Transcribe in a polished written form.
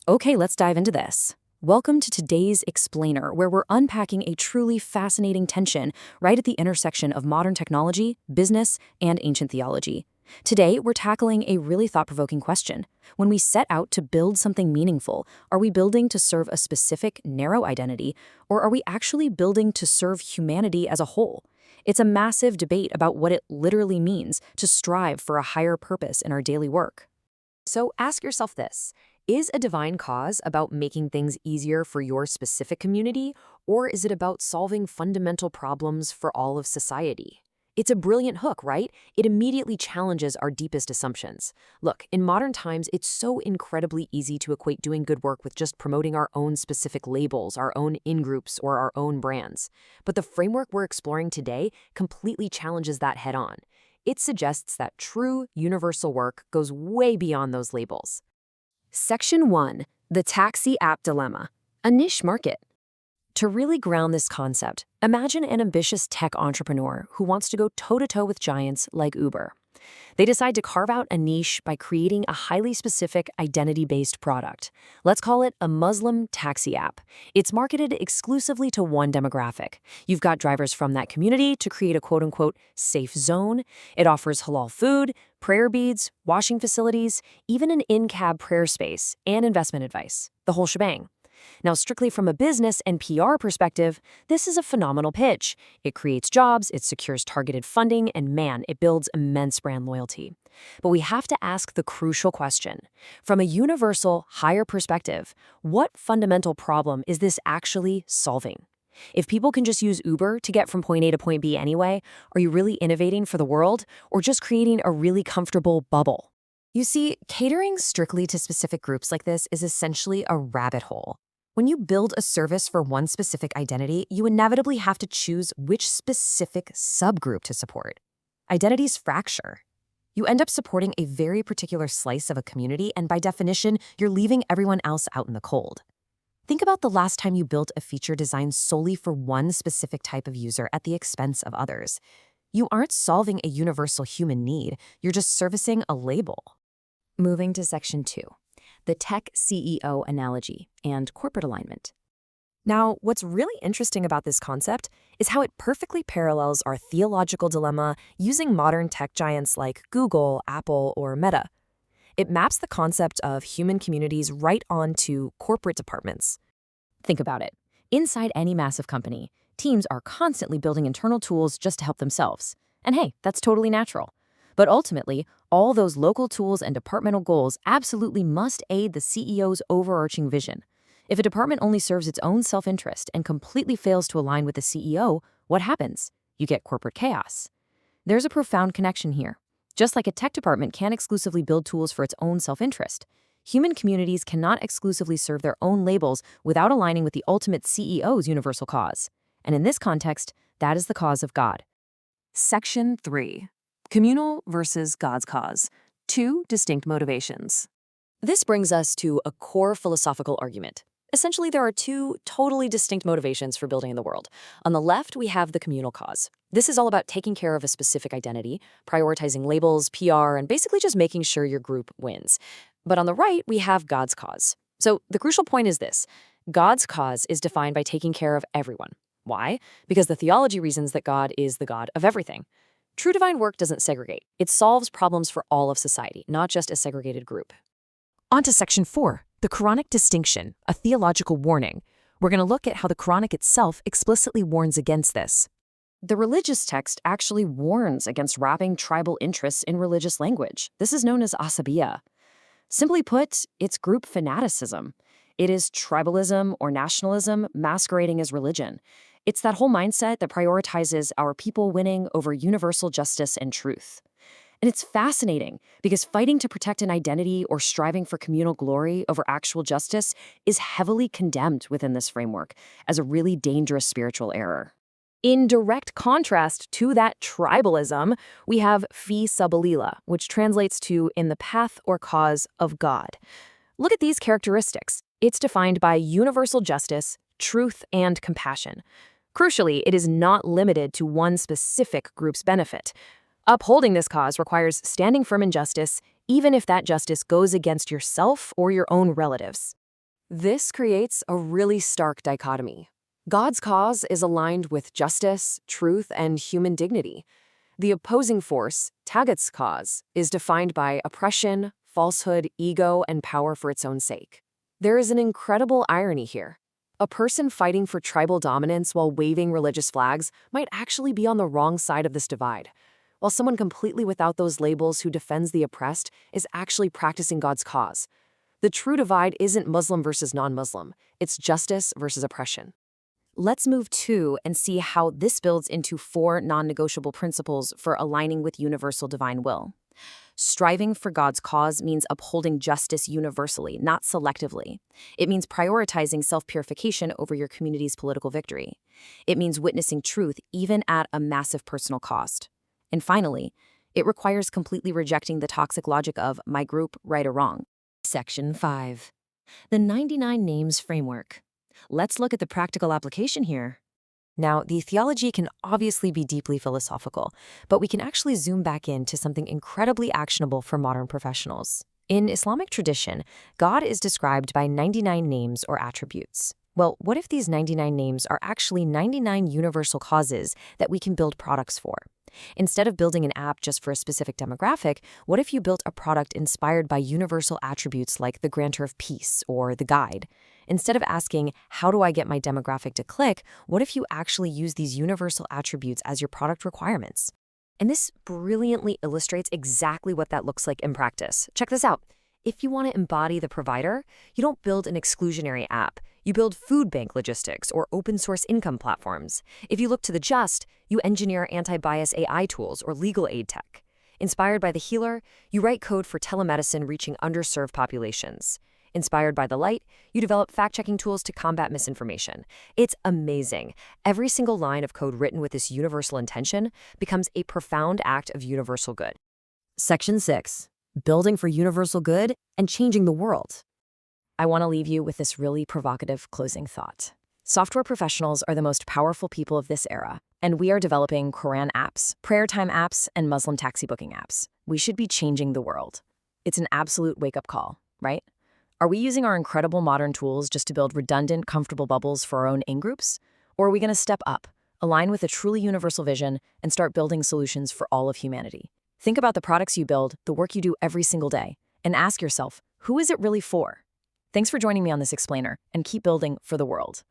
Okay, let's dive into this. Welcome to today's Explainer, where we're unpacking a truly fascinating tension right at the intersection of modern technology, business, and ancient theology. Today, we're tackling a really thought-provoking question. When we set out to build something meaningful, are we building to serve a specific, narrow identity, or are we actually building to serve humanity as a whole? It's a massive debate about what it literally means to strive for a higher purpose in our daily work. So ask yourself this. Is a divine cause about making things easier for your specific community, or is it about solving fundamental problems for all of society? It's a brilliant hook, right? It immediately challenges our deepest assumptions. Look, in modern times, it's so incredibly easy to equate doing good work with just promoting our own specific labels, our own in-groups, or our own brands. But the framework we're exploring today completely challenges that head-on. It suggests that true, universal work goes way beyond those labels. Section 1. The Taxi App Dilemma, a niche market. To really ground this concept, imagine an ambitious tech entrepreneur who wants to go toe-to-toe with giants like Uber. They decide to carve out a niche by creating a highly specific identity-based product. Let's call it a Muslim taxi app. It's marketed exclusively to one demographic. You've got drivers from that community to create a quote-unquote safe zone. It offers halal food, prayer beads, washing facilities, even an in-cab prayer space, and investment advice. The whole shebang. Now, strictly from a business and PR perspective, this is a phenomenal pitch. It creates jobs, it secures targeted funding, and man, it builds immense brand loyalty. But we have to ask the crucial question. From a universal, higher perspective, what fundamental problem is this actually solving? If people can just use Uber to get from point A to point B anyway, are you really innovating for the world, or just creating a really comfortable bubble? You see, catering strictly to specific groups like this is essentially a rabbit hole. When you build a service for one specific identity, you inevitably have to choose which specific subgroup to support. Identities fracture. You end up supporting a very particular slice of a community, and by definition, you're leaving everyone else out in the cold. Think about the last time you built a feature designed solely for one specific type of user at the expense of others. You aren't solving a universal human need, you're just servicing a label. Moving to Section 2. The tech CEO analogy and corporate alignment. Now, what's really interesting about this concept is how it perfectly parallels our theological dilemma using modern tech giants like Google, Apple, or Meta. It maps the concept of human communities right onto corporate departments. Think about it. Inside any massive company, teams are constantly building internal tools just to help themselves. And hey, that's totally natural. But ultimately, all those local tools and departmental goals absolutely must aid the CEO's overarching vision. If a department only serves its own self-interest and completely fails to align with the CEO, what happens? You get corporate chaos. There's a profound connection here. Just like a tech department can't exclusively build tools for its own self-interest, human communities cannot exclusively serve their own labels without aligning with the ultimate CEO's universal cause. And in this context, that is the cause of God. Section 3. Communal versus God's cause. Two distinct motivations. This brings us to a core philosophical argument. Essentially, there are two totally distinct motivations for building in the world. On the left, we have the communal cause. This is all about taking care of a specific identity, prioritizing labels, PR, and basically just making sure your group wins. But on the right, we have God's cause. So the crucial point is this. God's cause is defined by taking care of everyone. Why? Because the theology reasons that God is the God of everything. True divine work doesn't segregate. It solves problems for all of society, not just a segregated group. On to Section 4, the Quranic distinction, a theological warning. We're going to look at how the Quranic itself explicitly warns against this. The religious text actually warns against wrapping tribal interests in religious language. This is known as asabiya. Simply put, it's group fanaticism. It is tribalism or nationalism masquerading as religion. It's that whole mindset that prioritizes our people winning over universal justice and truth. And it's fascinating because fighting to protect an identity or striving for communal glory over actual justice is heavily condemned within this framework as a really dangerous spiritual error. In direct contrast to that tribalism, we have fi sabilillah, which translates to in the path or cause of God. Look at these characteristics. It's defined by universal justice, truth, and compassion. Crucially, it is not limited to one specific group's benefit. Upholding this cause requires standing firm in justice, even if that justice goes against yourself or your own relatives. This creates a really stark dichotomy. God's cause is aligned with justice, truth, and human dignity. The opposing force, Taggut's cause, is defined by oppression, falsehood, ego, and power for its own sake. There is an incredible irony here. A person fighting for tribal dominance while waving religious flags might actually be on the wrong side of this divide, while someone completely without those labels who defends the oppressed is actually practicing God's cause. The true divide isn't Muslim versus non-Muslim, it's justice versus oppression. Let's move to and see how this builds into 4 non-negotiable principles for aligning with universal divine will. Striving for God's cause means upholding justice universally, not selectively. It means prioritizing self-purification over your community's political victory. It means witnessing truth even at a massive personal cost. And finally, it requires completely rejecting the toxic logic of my group, right or wrong. Section 5. The 99 Names Framework. Let's look at the practical application here. Now, the theology can obviously be deeply philosophical, but we can actually zoom back into something incredibly actionable for modern professionals. In Islamic tradition, God is described by 99 names or attributes. Well, what if these 99 names are actually 99 universal causes that we can build products for? Instead of building an app just for a specific demographic, what if you built a product inspired by universal attributes like the grantor of peace or the guide? Instead of asking, how do I get my demographic to click, what if you actually use these universal attributes as your product requirements? And this brilliantly illustrates exactly what that looks like in practice. Check this out. If you want to embody the provider, you don't build an exclusionary app. You build food bank logistics or open source income platforms. If you look to the just, you engineer anti-bias AI tools or legal aid tech. Inspired by the healer, you write code for telemedicine reaching underserved populations. Inspired by the light, you develop fact-checking tools to combat misinformation. It's amazing. Every single line of code written with this universal intention becomes a profound act of universal good. Section 6. Building for universal good and changing the world. I want to leave you with this really provocative closing thought. Software professionals are the most powerful people of this era, and we are developing Quran apps, prayer time apps, and Muslim taxi booking apps. We should be changing the world. It's an absolute wake-up call, right? Are we using our incredible modern tools just to build redundant, comfortable bubbles for our own in-groups? Or are we going to step up, align with a truly universal vision, and start building solutions for all of humanity? Think about the products you build, the work you do every single day, and ask yourself, who is it really for? Thanks for joining me on this explainer, and keep building for the world.